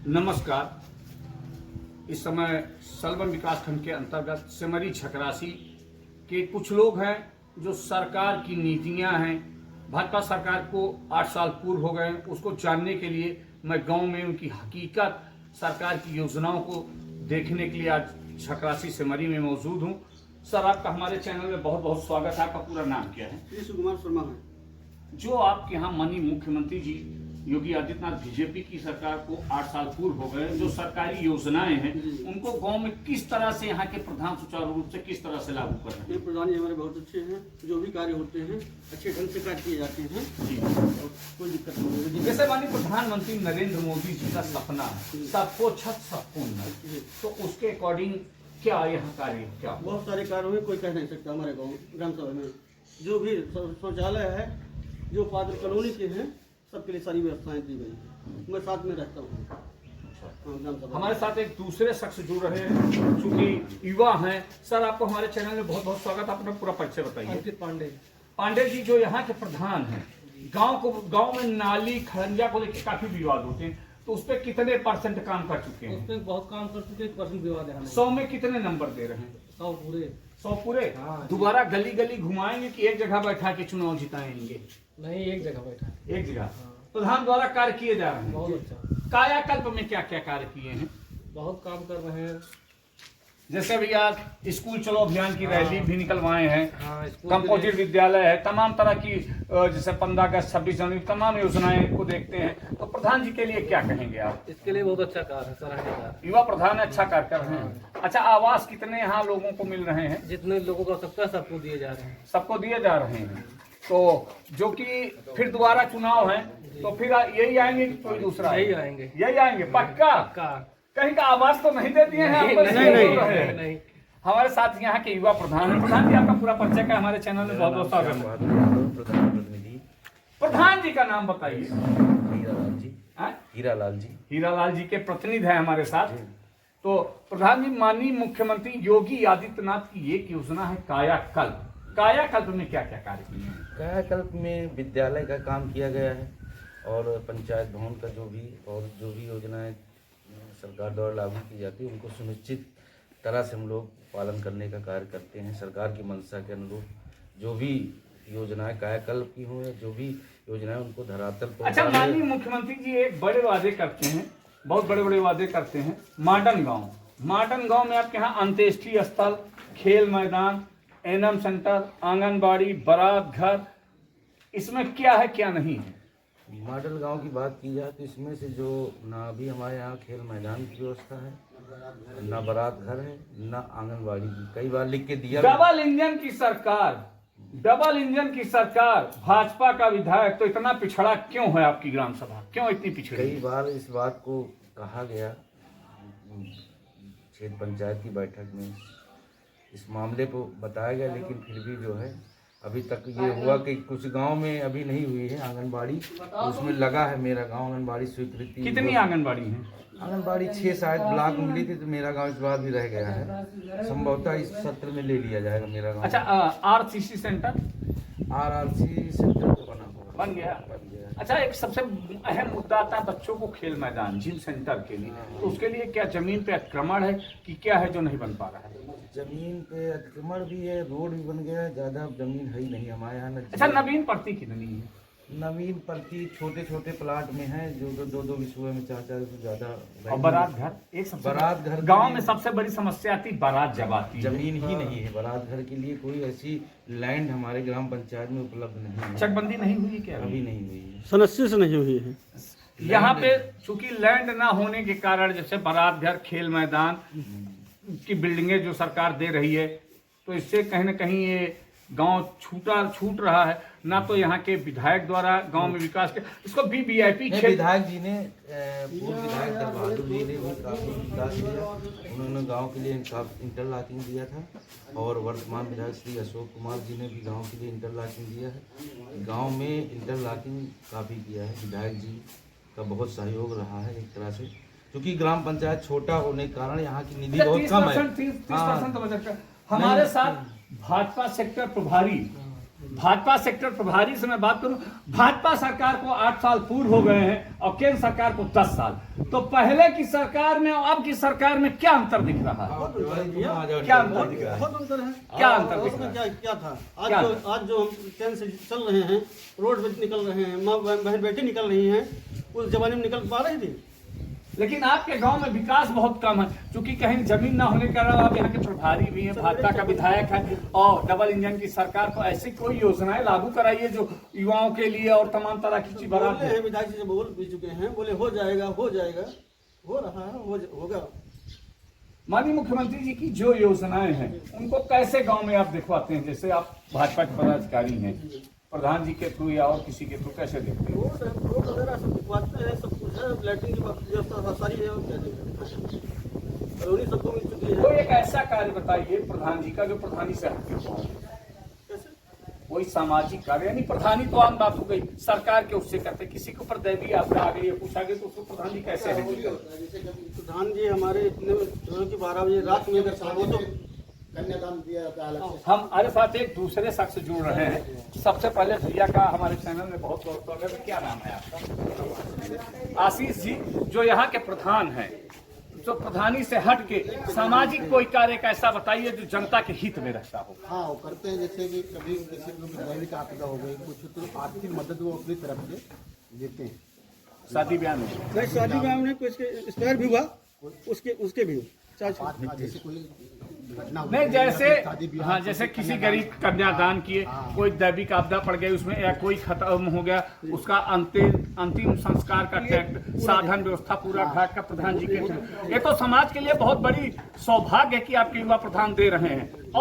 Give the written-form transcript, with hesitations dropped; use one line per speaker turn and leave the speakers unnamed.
नमस्कार। इस समय सलवन विकासखंड के अंतर्गत सेमरी छकरासी के कुछ लोग हैं जो सरकार की नीतियां हैं, भाजपा सरकार को 8 साल पूर्व हो गए, उसको जानने के लिए मैं गांव में उनकी हकीकत, सरकार की योजनाओं को देखने के लिए आज छकरासी सेमरी में मौजूद हूं। सर, आपका हमारे चैनल में बहुत बहुत स्वागत है। आपका पूरा नाम क्या है?
सुकुमार शर्मा है।
जो आपके यहाँ माननीय मुख्यमंत्री जी योगी आदित्यनाथ बीजेपी की सरकार को 8 साल पूर्व हो गए, जो सरकारी योजनाएं हैं उनको गांव में किस तरह से यहाँ के प्रधान सुचारू रूप से किस तरह से लागू कर रहे हैं?
ये प्रधान जी हमारे बहुत अच्छे हैं, जो भी कार्य होते हैं अच्छे ढंग से कार्य किए जाते हैं जी, और कोई दिक्कत नहीं है।
जैसे माननीय प्रधानमंत्री नरेंद्र मोदी जी का सपना सबको छत सबको नल, तो उसके अकॉर्डिंग क्या यहाँ कार्य क्या?
बहुत सारे कार्य हुए, कोई कह नहीं सकता। हमारे गाँव ग्राम सभा में जो भी शौचालय है, जो पात्र कॉलोनी के हैं, सबके लिए सारी व्यवस्थाएं दी गई हैं। मैं साथ में रहता हूँ।
हमारे साथ एक दूसरे शख्स जुड़ रहे हैं, चूंकि युवा हैं। सर, आपको हमारे चैनल में बहुत बहुत स्वागत। आप अपना पूरा परिचय बताइए। पांडे जी जो यहाँ के प्रधान हैं, गांव में नाली खरंजा को लेकर काफी विवाद होते हैं, तो उस पर कितने % काम कर चुके हैं?
उस पर बहुत काम कर चुके हैं। 1% विवाद है।
100 में कितने नंबर दे रहे हैं?
100 पूरे।
100 पूरे? दोबारा गली गली घुमाएंगे कि एक जगह बैठा के चुनाव जिताएंगे?
नहीं, एक जगह बैठा,
एक जगह। प्रधान द्वारा कार्य किए जा रहे हैं।
बहुत अच्छा।
कायाकल्प में क्या क्या कार्य किए हैं?
बहुत काम कर रहे हैं।
जैसे भैया स्कूल चलो अभियान की रैली भी निकलवाए हैं, कंपोजिट विद्यालय है, तमाम तरह की जैसे 15 अगस्त 26 जनवरी तमाम योजनाएं को देखते हैं। तो प्रधान जी के लिए क्या कहेंगे आप?
इसके लिए बहुत अच्छा कार्य है, सराहनीय।
युवा प्रधान अच्छा कार्य कर रहे हैं। अच्छा, आवास कितने यहाँ लोगों को मिल रहे हैं?
जितने लोगों को आवश्यकता है सबको दिए जा रहे हैं।
सबको दिए जा रहे हैं। तो जो कि फिर दोबारा चुनाव है, तो फिर यही आएंगे कि कोई दूसरा?
यही आएंगे।
यही आएंगे पक्का? कहीं का आवाज तो नहीं दे दिए हैं?
नहीं।
हमारे साथ यहाँ के युवा प्रधान हैं। प्रधान जी, आपका पूरा परिचय का हमारे चैनल में बहुत बहुत स्वागत है। प्रधान जी का नाम बताइए। हीरालाल जी के प्रतिनिधि है हमारे साथ। तो प्रधान जी, माननीय मुख्यमंत्री योगी आदित्यनाथ की एक योजना है कायाकल्प। कायाकल्प में क्या क्या कार्य किए हैं?
कायाकल्प में विद्यालय का काम किया गया है, और पंचायत भवन का जो भी योजनाएं सरकार द्वारा लागू की जाती है उनको सुनिश्चित तरह से हम लोग पालन करने का कार्य करते हैं। सरकार की मंशा के अनुरूप जो भी योजनाएं कायाकल्प की हों या जो भी योजनाएं उनको धरातल पर।
अच्छा, माननीय मुख्यमंत्री जी एक बड़े वादे करते हैं, बहुत बड़े बड़े वादे करते हैं। मॉडर्न गांव में आपके यहाँ अंत्येष्टि स्थल, खेल मैदान, एनएम सेंटर, आंगनबाड़ी, बारात घर, इसमें क्या है क्या नहीं है?
मॉडल गांव की बात की जाए तो इसमें से जो ना अभी हमारे यहाँ खेल मैदान की व्यवस्था है, ना बारात घर है, ना आंगनबाड़ी की। कई बार लिख के दिया।
डबल इंजन की सरकार, भाजपा का विधायक, तो इतना पिछड़ा क्यों है आपकी ग्राम सभा? क्यों इतनी पिछड़ी?
कई बार इस बात को कहा गया क्षेत्र पंचायत की बैठक में, इस मामले को बताया गया, लेकिन फिर भी जो है अभी तक ये हुआ कि कुछ गांव में अभी नहीं हुई है आंगनबाड़ी। उसमें लगा है मेरा गांव आंगनबाड़ी स्वीकृति।
कितनी आंगनबाड़ी है?
आंगनबाड़ी 6 शायद ब्लॉक में मिली थी, तो मेरा गांव इस बार भी रह गया है। संभवतः इस सत्र में ले लिया जाएगा मेरा गांव।
अच्छा, आरसीसी सेंटर,
आरआरसी सेंटर तो
बन गया। अच्छा, एक सबसे अहम मुद्दा आता है बच्चों को खेल मैदान, जिम सेंटर के लिए, तो उसके लिए क्या जमीन पे अतिक्रमण है कि क्या है जो नहीं बन पा रहा है?
जमीन पे अतिक्रमण भी है, रोड भी बन गया है, ज्यादा जमीन है ही नहीं हमारे यहाँ।
अच्छा, नवीन पड़ती कितनी है?
नवीन प्रति छोटे छोटे प्लाट में है, जो 2-2 विषयों में 4-4 से ज्यादा।
और बारात घर,
बारात घर
गांव में सबसे बड़ी समस्या आती बारात जब आती,
जमीन ही नहीं है। बारात घर के लिए कोई ऐसी लैंड हमारे ग्राम पंचायत में उपलब्ध नहीं है।
चकबंदी नहीं हुई क्या?
अभी नहीं हुई है,
सन 80 से नहीं हुई है।
यहाँ पे चूंकि लैंड ना होने के कारण, जैसे बारात घर, खेल मैदान की बिल्डिंगें जो सरकार दे रही है, तो इससे कहीं ना कहीं ये गांव छूट रहा है। ना तो यहाँ के विधायक द्वारा गांव में विकास के, इसको भी वीआईपी
विधायक जी ने, पूर्व विधायक दल बहादुर जी ने भी काफी विकास किया। उन्होंने गांव के लिए इंटरलॉकिंग दिया था, और वर्तमान विधायक श्री अशोक कुमार जी ने भी गांव के लिए इंटरलॉकिंग दिया है। गांव में इंटरलॉकिंग काफी किया है। विधायक जी का बहुत सहयोग रहा है एक तरह से, क्योंकि ग्राम पंचायत छोटा होने के कारण यहाँ की निधि बहुत कम है।
30% हमारे साथ भाजपा सेक्टर प्रभारी भाजपा सेक्टर प्रभारी से मैं बात करूं, भाजपा सरकार को 8 साल पूर्व हो गए हैं और केंद्र सरकार को 10 साल। तो पहले की सरकार में और अब की सरकार में क्या अंतर दिख रहा है? क्या अंतर दिख रहा है?
बहुत अंतर है।
क्या अंतर दिख रहा है?
क्या था
क्या?
आज जो हम ट्रेन से चल रहे हैं, रोड पे निकल रहे हैं, माँ बहन बेटी निकल रही हैं, उस जमाने में निकल पा रही थी।
लेकिन आपके गांव में विकास बहुत कम है, क्योंकि कहीं जमीन ना होने के कारण आप यहाँ के प्रभारी भी हैं, भाजपा का विधायक है, और डबल इंजन की सरकार को ऐसी कोई योजनाएं लागू कराइए जो युवाओं के लिए और तमाम तरह की चीज बना
बोले हैं, विधायक जी से बोल भी चुके हैं, बोले हो जाएगा, हो रहा है, होगा।
माननीय मुख्यमंत्री जी की जो योजनाएं हैं उनको कैसे गांव में आप दिखवाते हैं? जैसे आप भाजपा के पदाधिकारी हैं, प्रधान जी के थ्रू या और किसी के थ्रू कैसे देखते हैं?
रोड वगैरह सब दिखवाते हैं, सब कुछ है, लाइटिंग की व्यवस्था सारी है, और क्या देखें, कॉलोनी सबको मिल चुकी
तो
है।
एक ऐसा कार्य बताइए प्रधान जी का जो प्रधानी से हटके हो,
कैसे?
कोई सामाजिक कार्य, यानी प्रधानी तो आम बात हो गई, सरकार के उससे करते, किसी के ऊपर दैवीय आपदा आ गई है, पूछा गया तो उसको प्रधान जी कैसे है?
जैसे प्रधान जी हमारे इतने 12 बजे रात में अगर वो तो
कन्यादान दिया जाता है अलग से।
हम हमारे साथ एक दूसरे शख्स जुड़ रहे हैं। सबसे पहले भैया का हमारे चैनल में बहुत बहुत स्वागत है। क्या नाम है आपका? आशीष जी, जो यहाँ के प्रधान हैं, जो प्रधानी से हट के सामाजिक कोई कार्य का ऐसा बताइए जो जनता के हित में रहता हो।
हाँ, वो करते हैं, जैसे कि कभी किसी को दैनिक आपदा हो गई, कुछ तो आर्थिक मदद वो अपनी तरफ से देते हैं।
शादी ब्याह में
नहीं, शादी ब्याह में कुछ स्पेयर भी हुआ, उसके भी
जैसे कोई घटना हुई,
नहीं, जैसे
शादी ब्याह,
हाँ, जैसे किसी गरीब कन्यादान किए, कोई दैविक आपदा पड़ गई उसमें, या कोई खत्म हो गया, उसका अंतिम संस्कार का साधन व्यवस्था पूरा घाट का प्रधान जी के थ्रू। ये तो समाज के लिए बहुत बड़ी सौभाग्य है कि आपके युवा प्रधान दे रहे हैं।